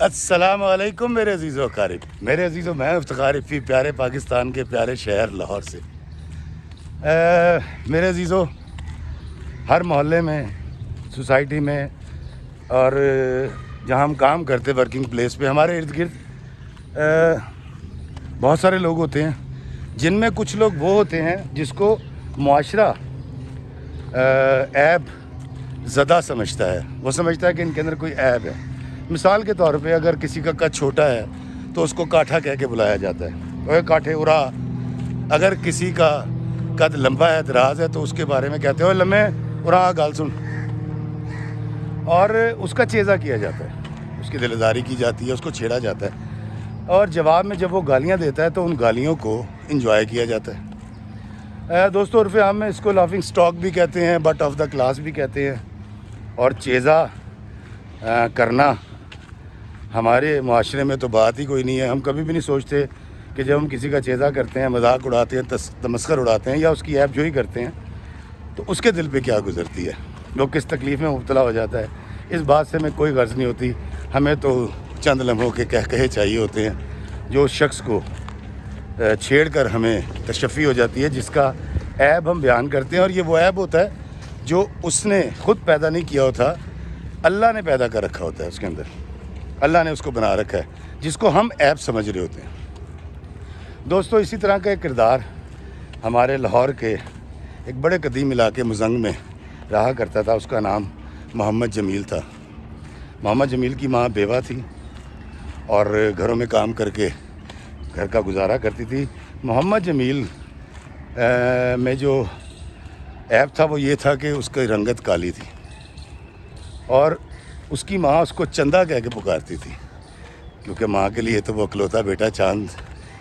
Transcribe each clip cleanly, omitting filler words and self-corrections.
السلام علیکم میرے عزیز و اقارب، میرے عزیز و میں افتخار رفیع، پیارے پاکستان کے پیارے شہر لاہور سے۔ میرے عزیزو، ہر محلے میں، سوسائٹی میں اور جہاں ہم کام کرتے ورکنگ پلیس پہ، ہمارے ارد گرد بہت سارے لوگ ہوتے ہیں، جن میں کچھ لوگ وہ ہوتے ہیں جس کو معاشرہ عیب زدہ سمجھتا ہے۔ وہ سمجھتا ہے کہ ان کے اندر کوئی عیب ہے۔ مثال کے طور پہ اگر کسی کا قد چھوٹا ہے تو اس کو کاٹھا کہہ کے بلایا جاتا ہے، اوے کاٹھے ارا۔ اگر کسی کا قد لمبا ہے، دراز ہے، تو اس کے بارے میں کہتے ہیں اوے لمے ارا گال سن، اور اس کا چیزہ کیا جاتا ہے، اس کی دلداری کی جاتی ہے، اس کو چھیڑا جاتا ہے، اور جواب میں جب وہ گالیاں دیتا ہے تو ان گالیوں کو انجوائے کیا جاتا ہے۔ دوستو، عرف عام میں اس کو لافنگ سٹاک بھی کہتے ہیں، بٹ آف دا کلاس بھی کہتے ہیں، اور چیزہ کرنا ہمارے معاشرے میں تو بات ہی کوئی نہیں ہے۔ ہم کبھی بھی نہیں سوچتے کہ جب ہم کسی کا چیزہ کرتے ہیں، مذاق اڑاتے ہیں، تمسخر اڑاتے ہیں یا اس کی عیب جوئی کرتے ہیں تو اس کے دل پہ کیا گزرتی ہے، وہ کس تکلیف میں مبتلا ہو جاتا ہے۔ اس بات سے ہمیں کوئی غرض نہیں ہوتی، ہمیں تو چند لمحوں کے کہے چاہیے ہوتے ہیں جو اس شخص کو چھیڑ کر ہمیں تشفی ہو جاتی ہے، جس کا عیب ہم بیان کرتے ہیں، اور یہ وہ عیب ہوتا ہے جو اس نے خود پیدا نہیں کیا ہوتا، اللہ نے پیدا کر رکھا ہوتا ہے، اس کے اندر اللہ نے اس کو بنا رکھا ہے، جس کو ہم عیب سمجھ رہے ہوتے ہیں۔ دوستو، اسی طرح کا ایک کردار ہمارے لاہور کے ایک بڑے قدیم علاقے مزنگ میں رہا کرتا تھا۔ اس کا نام محمد جمیل تھا۔ محمد جمیل کی ماں بیوہ تھی اور گھروں میں کام کر کے گھر کا گزارا کرتی تھی۔ محمد جمیل میں جو عیب تھا وہ یہ تھا کہ اس کی رنگت کالی تھی، اور اس کی ماں اس کو چندہ کہہ کے پکارتی تھی، کیونکہ ماں کے لیے تو وہ اکلوتا بیٹا چاند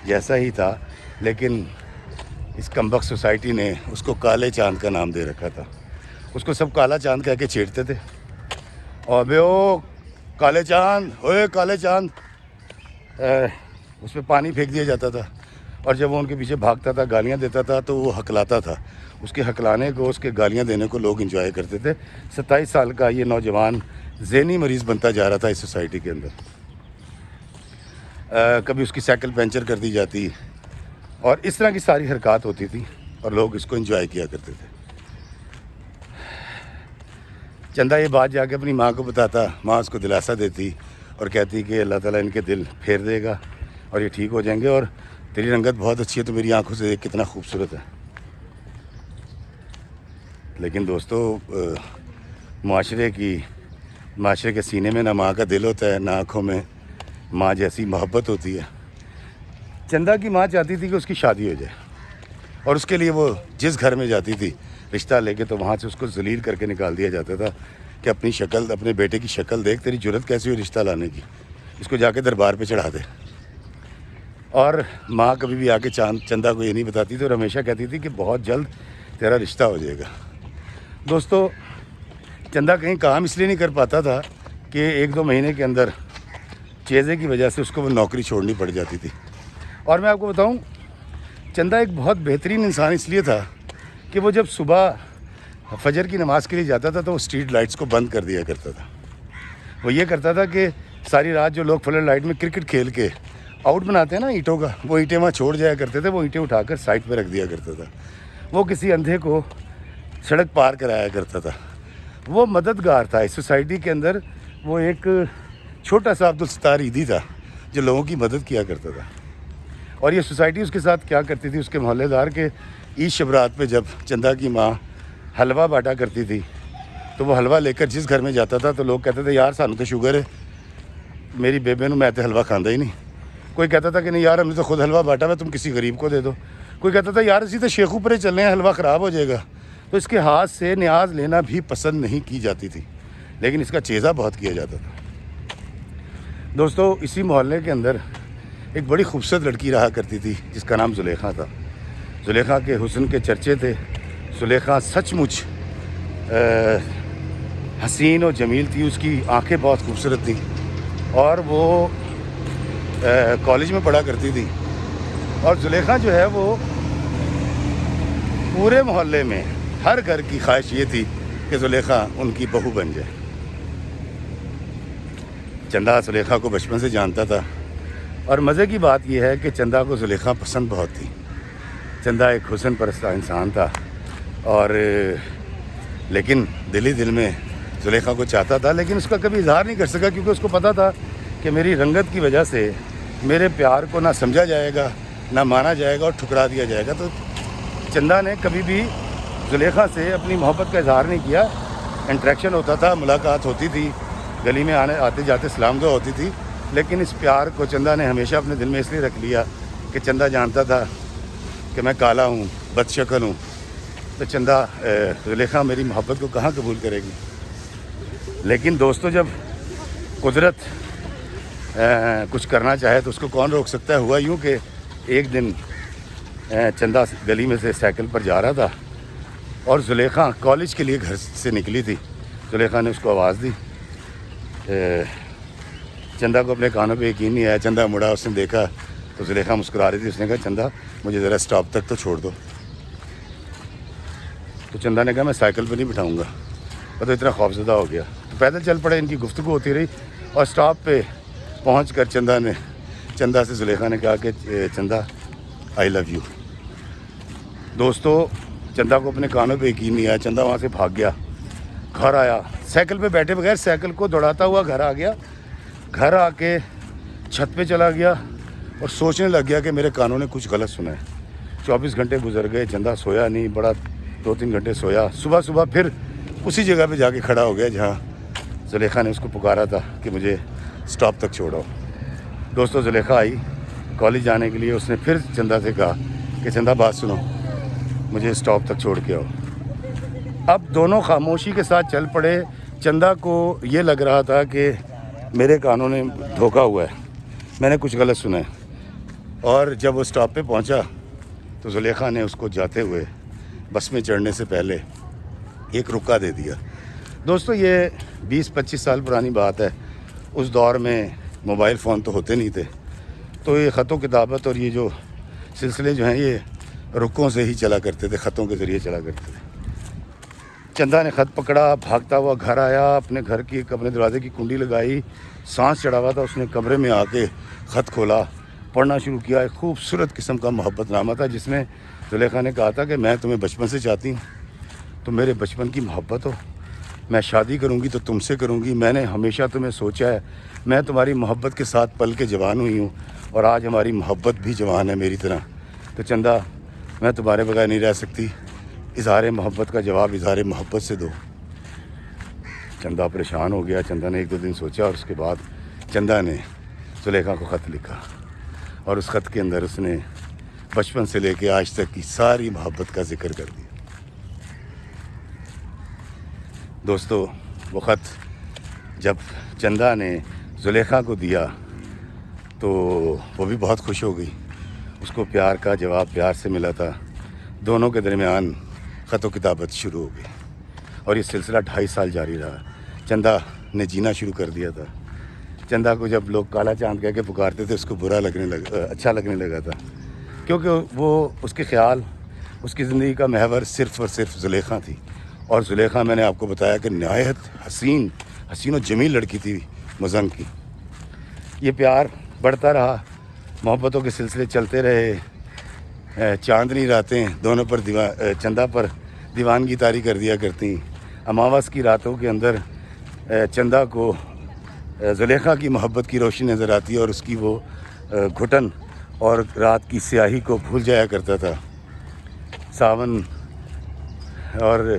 جیسا ہی تھا، لیکن اس کمبخت سوسائٹی نے اس کو کالے چاند کا نام دے رکھا تھا۔ اس کو سب کالا چاند کہہ کے چھیڑتے تھے، اور بے او کالے چاند، اوے کالے چاند، اس پہ پانی پھینک دیا جاتا تھا، اور جب وہ ان کے پیچھے بھاگتا تھا، گالیاں دیتا تھا، تو وہ ہکلاتا تھا۔ اس کے ہکلانے کو، اس کے گالیاں دینے کو لوگ انجوائے کرتے تھے۔ 27 سال کا یہ نوجوان ذہنی مریض بنتا جا رہا تھا اس سوسائٹی کے اندر۔ کبھی اس کی سائیکل پنچر کر دی جاتی، اور اس طرح کی ساری حرکات ہوتی تھی، اور لوگ اس کو انجوائے کیا کرتے تھے۔ چندہ یہ بات جا کے اپنی ماں کو بتاتا، ماں اس کو دلاسا دیتی اور کہتی کہ اللہ تعالیٰ ان کے دل پھیر دے گا اور یہ ٹھیک ہو جائیں گے، اور تیری رنگت بہت اچھی ہے تو میری آنکھوں سے دیکھ کتنا خوبصورت ہے۔ لیکن دوستو، معاشرے کے سینے میں نہ ماں کا دل ہوتا ہے، نہ آنکھوں میں ماں جیسی محبت ہوتی ہے۔ چندہ کی ماں چاہتی تھی کہ اس کی شادی ہو جائے، اور اس کے لیے وہ جس گھر میں جاتی تھی رشتہ لے کے، تو وہاں سے اس کو ذلیل کر کے نکال دیا جاتا تھا کہ اپنی شکل، اپنے بیٹے کی شکل دیکھ، تیری جرت کیسی ہوئی رشتہ لانے کی، اس کو جا کے دربار پہ چڑھا دے۔ اور ماں کبھی بھی آ کے چندہ کو یہ نہیں بتاتی تھی، اور ہمیشہ کہتی تھی کہ بہت جلد تیرا رشتہ ہو جائے گا۔ دوستو، چندہ کہیں کام اس لیے نہیں کر پاتا تھا کہ 1-2 مہینے کے اندر چیزے کی وجہ سے اس کو وہ نوکری چھوڑنی پڑ جاتی تھی۔ اور میں آپ کو بتاؤں، چندہ ایک بہت بہترین انسان اس لیے تھا کہ وہ جب صبح فجر کی نماز کے لیے جاتا تھا تو وہ اسٹریٹ لائٹس کو بند کر دیا کرتا تھا۔ وہ یہ کرتا تھا کہ ساری رات جو لوگ فلڈ لائٹ میں کرکٹ کھیل کے آؤٹ بناتے ہیں نا اینٹوں کا، وہ اینٹیں وہاں چھوڑ جایا کرتے تھے، وہ اینٹیں اٹھا کر سائڈ پہ رکھ دیا کرتا تھا۔ وہ کسی اندھے کو سڑک پار کرایا کرتا تھا۔ وہ مددگار تھا اس سوسائٹی کے اندر۔ وہ ایک چھوٹا سا عبدالستار عیدی تھا جو لوگوں کی مدد کیا کرتا تھا۔ اور یہ سوسائٹی اس کے ساتھ کیا کرتی تھی، اس کے محلے دار، کے عید شبرات پہ جب چندہ کی ماں حلوہ بانٹا کرتی تھی تو وہ حلوہ لے کر جس گھر میں جاتا تھا تو لوگ کہتے تھے یار سانو تو شوگر ہے، میری بیبے نو میں تو حلوہ کھاندہ ہی نہیں۔ کوئی کہتا تھا کہ نہیں یار ہم نے تو خود حلوہ بانٹا ہے، تم کسی غریب کو دے دو۔ کوئی کہتا تھا یار اسی تو شیخو پرے چلنے ہیں، حلوہ خراب ہو جائے گا۔ تو اس کے ہاتھ سے نیاز لینا بھی پسند نہیں کی جاتی تھی، لیکن اس کا چیزہ بہت کیا جاتا تھا۔ دوستو، اسی محلے کے اندر ایک بڑی خوبصورت لڑکی رہا کرتی تھی جس کا نام زلیخا تھا۔ زلیخا کے حسن کے چرچے تھے۔ زلیخا سچ مچ حسین و جمیل تھی، اس کی آنکھیں بہت خوبصورت تھیں، اور وہ کالج میں پڑھا کرتی تھی۔ اور زلیخا جو ہے وہ پورے محلے میں ہر گھر کی خواہش یہ تھی کہ زلیخا ان کی بہو بن جائے۔ چندہ زلیخا کو بچپن سے جانتا تھا، اور مزے کی بات یہ ہے کہ چندہ کو زلیخا پسند بہت تھی۔ چندہ ایک حسن پرستہ انسان تھا، اور لیکن دل میں زلیخا کو چاہتا تھا، لیکن اس کا کبھی اظہار نہیں کر سکا، کیونکہ اس کو پتہ تھا کہ میری رنگت کی وجہ سے میرے پیار کو نہ سمجھا جائے گا، نہ مانا جائے گا، اور ٹھکرا دیا جائے گا۔ تو چندہ نے کبھی بھی زلیخا سے اپنی محبت کا اظہار نہیں کیا۔ انٹریکشن ہوتا تھا، ملاقات ہوتی تھی، گلی میں آتے جاتے سلام دعا ہوتی تھی، لیکن اس پیار کو چندہ نے ہمیشہ اپنے دل میں اس لیے رکھ لیا کہ چندہ جانتا تھا کہ میں کالا ہوں، بد شکل ہوں، تو چندہ زلیخا میری محبت کو کہاں قبول کرے گی۔ لیکن دوستو، جب قدرت کچھ کرنا چاہے تو اس کو کون روک سکتا ہے۔ ہوا یوں کہ ایک دن چندہ گلی میں سے سائیکل پر جا رہا تھا، اور زلیخا کالج کے لیے گھر سے نکلی تھی۔ زلیخا نے اس کو آواز دی۔ چندہ کو اپنے کانوں پہ یقین نہیں آیا۔ چندہ مڑا، اس نے دیکھا تو زلیخا مسکرا رہی تھی۔ اس نے کہا چندہ مجھے ذرا اسٹاپ تک تو چھوڑ دو۔ تو چندہ نے کہا میں سائیکل پہ نہیں بٹھاؤں گا۔ وہ تو اتنا خوفزدہ ہو گیا، تو پیدل چل پڑے۔ ان کی گفتگو ہوتی رہی، اور اسٹاپ پہ پہنچ کر چندہ سے زلیخا نے کہا کہ چندہ آئی لو یو۔ دوستو، چندہ کو اپنے کانوں پہ یقین نہیں آیا۔ چندہ وہاں سے بھاگ گیا، گھر آیا، سائیکل پہ بیٹھے بغیر سائیکل کو دوڑاتا ہوا گھر آ گیا۔ گھر آ کے چھت پہ چلا گیا اور سوچنے لگ گیا کہ میرے کانوں نے کچھ غلط سنا ہے۔ 24 گھنٹے گزر گئے، چندہ سویا نہیں، بڑا 2-3 گھنٹے سویا۔ صبح پھر اسی جگہ پہ جا کے کھڑا ہو گیا جہاں زلیخا نے اس کو پکارا تھا کہ مجھے اسٹاپ تک چھوڑو۔ دوستو، زلیخا آئی کالج جانے کے لیے۔ اس نے پھر چندہ سے کہا کہ چندہ بات سنو، مجھے اسٹاپ تک چھوڑ کے آؤ۔ اب دونوں خاموشی کے ساتھ چل پڑے۔ چندہ کو یہ لگ رہا تھا کہ میرے کانوں نے دھوکا ہوا ہے، میں نے کچھ غلط سنا ہے۔ اور جب وہ اسٹاپ پہ پہنچا تو زلیخا نے اس کو جاتے ہوئے بس میں چڑھنے سے پہلے ایک رکا دے دیا۔ دوستو، یہ 20-25 سال پرانی بات ہے۔ اس دور میں موبائل فون تو ہوتے نہیں تھے، تو یہ خط و کتابت اور یہ جو سلسلے جو ہیں یہ رکوں سے ہی چلا کرتے تھے، خطوں کے ذریعے چلا کرتے تھے۔ چندہ نے خط پکڑا، بھاگتا ہوا گھر آیا، اپنے دروازے کی کنڈی لگائی، سانس چڑھا ہوا تھا۔ اس نے کمرے میں آ کے خط کھولا، پڑھنا شروع کیا۔ ایک خوبصورت قسم کا محبت نامہ تھا، جس میں زلیخا نے کہا تھا کہ میں تمہیں بچپن سے چاہتی ہوں، تم میرے بچپن کی محبت ہو، میں شادی کروں گی تو تم سے کروں گی، میں نے ہمیشہ تمہیں سوچا ہے، میں تمہاری محبت کے ساتھ پل کے جوان ہوئی ہوں، اور آج ہماری محبت بھی جوان ہے میری طرح، تو چندہ میں تمہارے بغیر نہیں رہ سکتی، اظہار محبت کا جواب اظہار محبت سے دو۔ چندہ پریشان ہو گیا۔ چندہ نے 1-2 دن سوچا، اور اس کے بعد چندہ نے زلیخا کو خط لکھا، اور اس خط کے اندر اس نے بچپن سے لے کے آج تک کی ساری محبت کا ذکر کر دیا۔ دوستو، وہ خط جب چندہ نے زلیخا کو دیا تو وہ بھی بہت خوش ہو گئی۔ اس کو پیار کا جواب پیار سے ملا تھا۔ دونوں کے درمیان خط و کتابت شروع ہو گئی، اور یہ سلسلہ 2.5 سال جاری رہا۔ چندہ نے جینا شروع کر دیا تھا۔ چندہ کو جب لوگ کالا چاند کہہ کے پکارتے تھے، اس کو اچھا لگنے لگا تھا، کیونکہ وہ اس کے خیال، اس کی زندگی کا محور صرف اور صرف زلیخا تھی۔ اور زلیخا، میں نے آپ کو بتایا کہ نہایت حسین و جمیل لڑکی تھی مزنگ کی۔ یہ پیار بڑھتا رہا، محبتوں کے سلسلے چلتے رہے۔ چاندنی راتیں دونوں پر چندہ پر دیوانگی طاری کر دیا کرتی۔ اماوس کی راتوں کے اندر چندہ کو زلیخا کی محبت کی روشنی نظر آتی، اور اس کی وہ گھٹن اور رات کی سیاہی کو بھول جایا کرتا تھا۔ ساون اور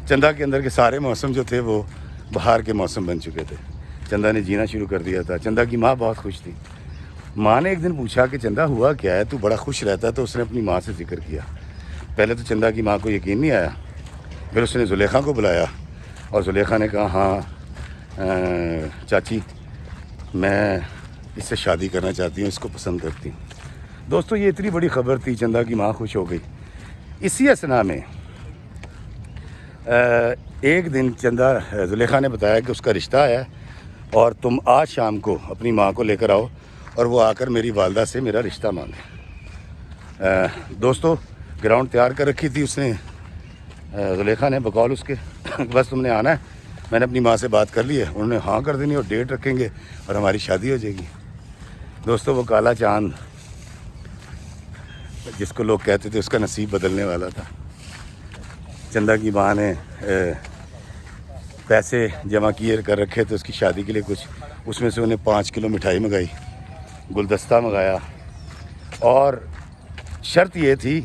چندہ کے اندر کے سارے موسم جو تھے وہ بہار کے موسم بن چکے تھے۔ چندہ نے جینا شروع کر دیا تھا۔ چندہ کی ماں بہت خوش تھی۔ ماں نے ایک دن پوچھا کہ چندہ ہوا کیا ہے، تو بڑا خوش رہتا ہے؟ تو اس نے اپنی ماں سے ذکر کیا۔ پہلے تو چندہ کی ماں کو یقین نہیں آیا، پھر اس نے زلیخا کو بلایا، اور زلیخا نے کہا ہاں چاچی، میں اس سے شادی کرنا چاہتی ہوں، اس کو پسند کرتی ہوں۔ دوستو، یہ اتنی بڑی خبر تھی، چندہ کی ماں خوش ہو گئی۔ اسی اثنا میں ایک دن زلیخا نے بتایا کہ اس کا رشتہ ہے، اور تم آج شام کو اپنی ماں کو لے کر آؤ، اور وہ آ کر میری والدہ سے میرا رشتہ مانگے۔ دوستو، گراؤنڈ تیار کر رکھی تھی اس نے، زلیخا نے، بقول اس کے بس تم نے آنا ہے میں نے اپنی ماں سے بات کر لی ہے, انہوں نے ہاں کر دینی اور ڈیٹ رکھیں گے اور ہماری شادی ہو جائے گی. دوستو وہ کالا چاند جس کو لوگ کہتے تھے اس کا نصیب بدلنے والا تھا. چندہ کی ماں نے پیسے جمع کیے کر رکھے تھے اس کی شادی کے لیے کچھ, اس میں سے انہیں 5 کلو مٹھائی منگائی, گلدستہ منگایا, اور شرط یہ تھی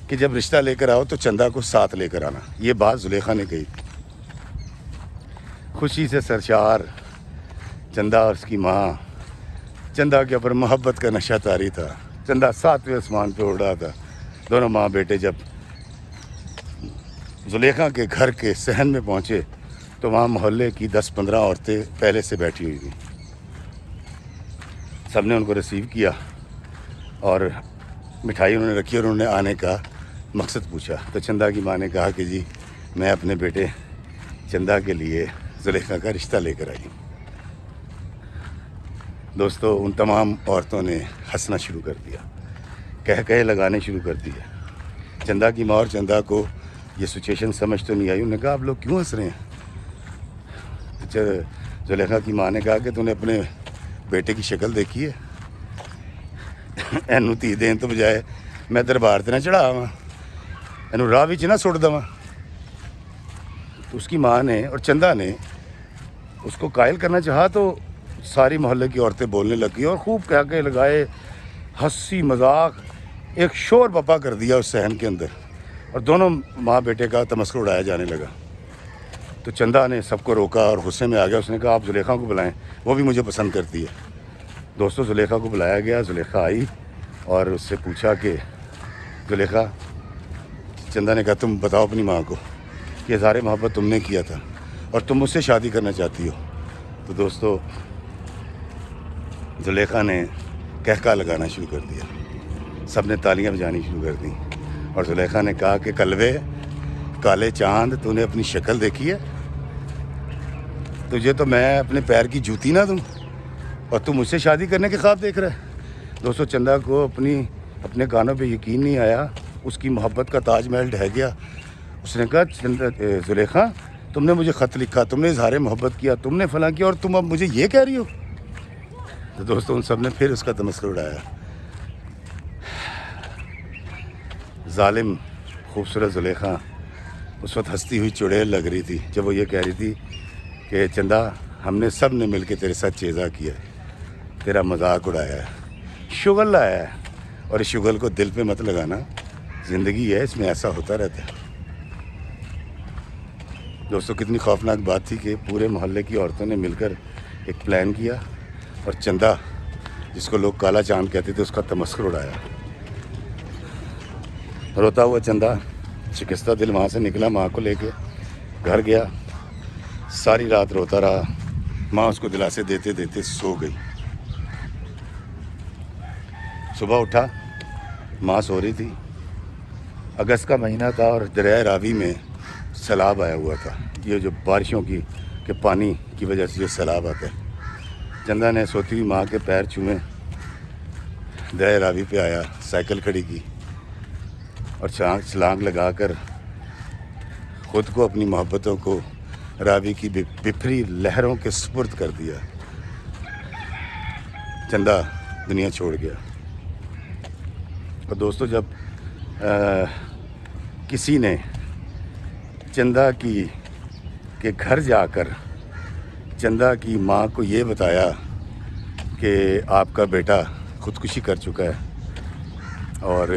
کہ جب رشتہ لے کر آؤ تو چندہ کو ساتھ لے کر آنا. یہ بات زلیخا نے کہی. خوشی سے سرشار چندہ اور اس کی ماں. چندہ کے اوپر محبت کا نشہ طاری تھا. چندہ 7ویں آسمان پہ اڑ رہا تھا. دونوں ماں بیٹے جب زلیخا کے گھر کے صحن میں پہنچے تو وہاں محلے کی 10-15 عورتیں پہلے سے بیٹھی ہوئی تھیں. سب نے ان کو ریسیو کیا اور مٹھائی انہوں نے رکھی اور انہوں نے آنے کا مقصد پوچھا. تو چندہ کی ماں نے کہا کہ جی میں اپنے بیٹے چندہ کے لیے زلیخا کا رشتہ لے کر آئی. دوستو ان تمام عورتوں نے ہنسنا شروع کر دیا, کہے لگانے شروع کر دیے. چندہ کی ماں اور چندہ کو یہ سچویشن سمجھ تو نہیں آئی. انہوں نے کہا آپ لوگ کیوں ہنس رہے ہیں؟ زلیخا کی ماں نے کہا کہ تم نے اپنے بیٹے کی شکل دیکھی ہے؟ اینو تی دین تو بجائے میں دربار تے نہ چڑھا ہوا, اینو راہ وچ نہ سٹ دواں. تو اس کی ماں نے اور چندہ نے اس کو قائل کرنا چاہا تو ساری محلے کی عورتیں بولنے لگی اور خوب کہہ کے لگائے, ہنسی مذاق, ایک شور بپا کر دیا اس صحن کے اندر, اور دونوں ماں بیٹے کا تمسخر اڑایا جانے لگا. تو چندہ نے سب کو روکا اور غصے میں آ گیا. اس نے کہا آپ زلیخا کو بلائیں, وہ بھی مجھے پسند کرتی ہے. دوستو زلیخا کو بلایا گیا. زلیخا آئی اور اس سے پوچھا کہ زلیخا, چندہ نے کہا تم بتاؤ اپنی ماں کو کہ اظہار محبت تم نے کیا تھا اور تم مجھ سے شادی کرنا چاہتی ہو. تو دوستو زلیخا نے کہکا لگانا شروع کر دیا. سب نے تالیاں بجانی شروع کر دیں اور زلیخا نے کہا کہ کلوے کالے چاند تو نے اپنی شکل دیکھی ہے؟ تجھے تو میں اپنے پیر کی جوتی نہ دوں اور تو مجھ سے شادی کرنے کے خواب دیکھ رہا ہے. دوستو چندہ کو اپنے کانوں پہ یقین نہیں آیا. اس کی محبت کا تاج محل ڈھہ گیا. اس نے کہا زلیخا تم نے مجھے خط لکھا, تم نے اظہار محبت کیا, تم نے فلاں کیا, اور تم اب مجھے یہ کہہ رہی ہو؟ تو دوستو ان سب نے پھر اس کا تمسخر اڑایا. ظالم خوبصورت زلیخا اس وقت ہنستی ہوئی چڑیل لگ رہی تھی جب وہ یہ کہہ رہی تھی کہ چندہ ہم نے سب نے مل کے تیرے ساتھ چیزا کیا ہے, تیرا مذاق اڑایا ہے, شغل لایا ہے, اور اس شغل کو دل پہ مت لگانا, زندگی ہے اس میں ایسا ہوتا رہتا ہے. دوستو کتنی خوفناک بات تھی کہ پورے محلے کی عورتوں نے مل کر ایک پلان کیا اور چندہ جس کو لوگ کالا چاند کہتے تھے اس کا تمسخر اڑایا. روتا ہوا چندہ شکستہ دل وہاں سے نکلا, ماں کو لے کے گھر گیا. ساری رات روتا رہا. ماں اس کو دلاسے دیتے دیتے سو گئی. صبح اٹھا, ماں سو رہی تھی. اگست کا مہینہ تھا اور دریائے راوی میں سیلاب آیا ہوا تھا. یہ جو بارشوں کے پانی کی وجہ سے جو سیلاب آتا ہے. چندہ نے سوتی ہوئی ماں کے پیر چومے, دریائے راوی پہ آیا, سائیکل کھڑی کی اور چھلانگ لگا کر خود کو اپنی محبتوں کو راوی کی بپھری لہروں کے سپرد کر دیا. چندہ دنیا چھوڑ گیا. اور دوستو جب کسی نے چندہ کے گھر جا کر چندہ کی ماں کو یہ بتایا کہ آپ کا بیٹا خودکشی کر چکا ہے اور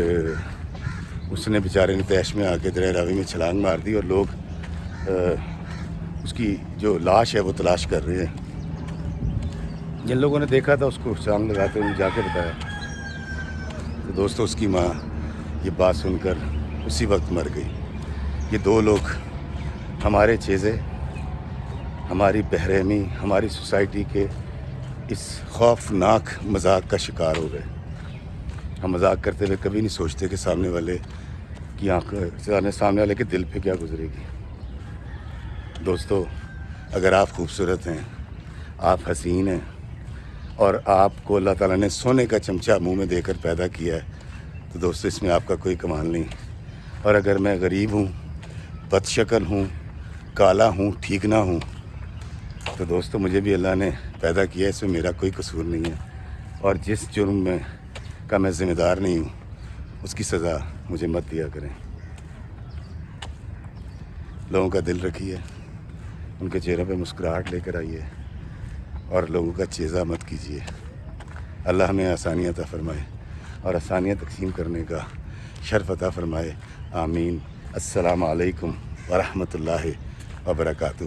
اس نے بیچارے نے تیش میں آ کے دریا راوی میں چھلانگ مار دی اور لوگ اس کی جو لاش ہے وہ تلاش کر رہے ہیں. جن لوگوں نے دیکھا تھا اس کو چھلانگ لگاتے ہوئے جا کے بتایا. تو دوستو اس کی ماں یہ بات سن کر اسی وقت مر گئی. یہ دو لوگ ہمارے چیزے, ہماری بہرحمی, ہماری سوسائٹی کے اس خوفناک مذاق کا شکار ہو گئے. ہم مذاق کرتے ہوئے کبھی نہیں سوچتے کہ سامنے والے کی آنکھ سامنے والے کے دل پہ کیا گزرے گی. دوستو اگر آپ خوبصورت ہیں, آپ حسین ہیں اور آپ کو اللہ تعالیٰ نے سونے کا چمچہ منہ میں دے کر پیدا کیا ہے تو دوستو اس میں آپ کا کوئی کمال نہیں. اور اگر میں غریب ہوں, بد شکل ہوں, کالا ہوں, ٹھیک نہ ہوں تو دوستو مجھے بھی اللہ نے پیدا کیا، اس میں میرا کوئی قصور نہیں ہے، اور جس جرم میں کا میں ذمہ دار نہیں ہوں اس کی سزا مجھے مت دیا کریں۔ لوگوں کا دل رکھیے، ان کے چہروں پہ مسکراہٹ لے کر آئیے، اور لوگوں کا چیزہ مت کیجیے۔ اللہ ہمیں آسانیاں عطا فرمائے اور آسانیاں تقسیم کرنے کا شرف عطا فرمائے، آمین۔ السلام علیکم ورحمۃ اللہ وبرکاتہ۔